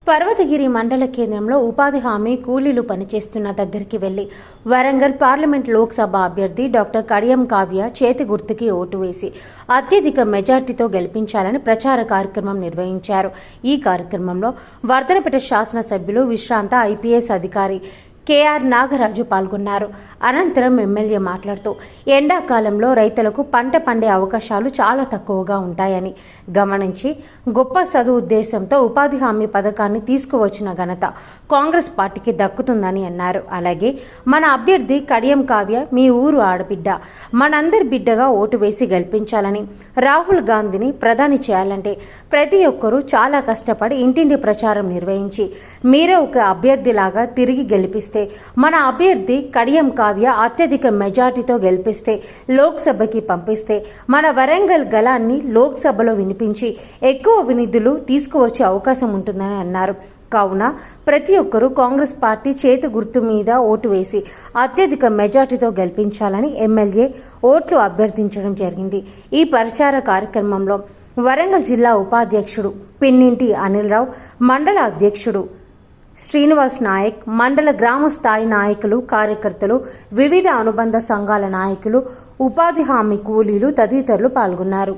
పర్వతగిరి మండల కేంద్రంలో ఉపాధి హామీ కూలీలు పనిచేస్తున్న దగ్గరికి వెళ్లి వరంగల్ పార్లమెంట్ లోక్సభ అభ్యర్థి డాక్టర్ కడియం కావ్య చేతి గుర్తుకి ఓటు వేసి అత్యధిక మెజార్టీతో గెలిపించాలని ప్రచార కార్యక్రమం నిర్వహించారు. ఈ కార్యక్రమంలో వర్ధనపేట శాసనసభ్యులు విశ్రాంత ఐపీఎస్ అధికారి కేఆర్ నాగరాజు పాల్గొన్నారు. అనంతరం ఎమ్మెల్యే మాట్లాడుతూ ఎండాకాలంలో రైతులకు పంట పండే అవకాశాలు చాలా తక్కువగా ఉంటాయని గమనించి గొప్ప చదువు ఉద్దేశంతో ఉపాధి హామీ పథకాన్ని తీసుకువచ్చిన ఘనత కాంగ్రెస్ పార్టీకి దక్కుతుందని అన్నారు. అలాగే మన అభ్యర్థి కడియం కావ్య మీ ఊరు ఆడబిడ్డ, మనందరి బిడ్డగా ఓటు వేసి గెలిపించాలని, రాహుల్ గాంధీని ప్రధాని చేయాలంటే ప్రతి ఒక్కరూ చాలా కష్టపడి ఇంటింటి ప్రచారం నిర్వహించి మీరే ఒక అభ్యర్థిలాగా తిరిగి గెలిపిస్తే, మన అభ్యర్థి కడియం కావ్య అత్యధిక మెజార్టీతో గెలిపిస్తే, లోక్సభకి పంపిస్తే మన వరంగల్ గళాన్ని లోక్సభలో వినిపించి ఎక్కువ నిధులు తీసుకువచ్చే అవకాశం ఉంటుందని అన్నారు. కావున ప్రతి ఒక్కరూ కాంగ్రెస్ పార్టీ చేతి గుర్తు మీద ఓటు వేసి అత్యధిక మెజార్టీతో గెలిపించాలని ఎమ్మెల్యే ఓట్లు అభ్యర్థించడం జరిగింది. ఈ ప్రచార కార్యక్రమంలో వరంగల్ జిల్లా ఉపాధ్యక్షుడు పిన్నింటి అనిల్ రావు, మండల అధ్యక్షుడు శ్రీనివాస్ నాయక్, మండల గ్రామ స్థాయి నాయకులు, కార్యకర్తలు, వివిధ అనుబంధ సంఘాల నాయకులు, ఉపాధి హామీ కూలీలు తదితరులు పాల్గొన్నారు.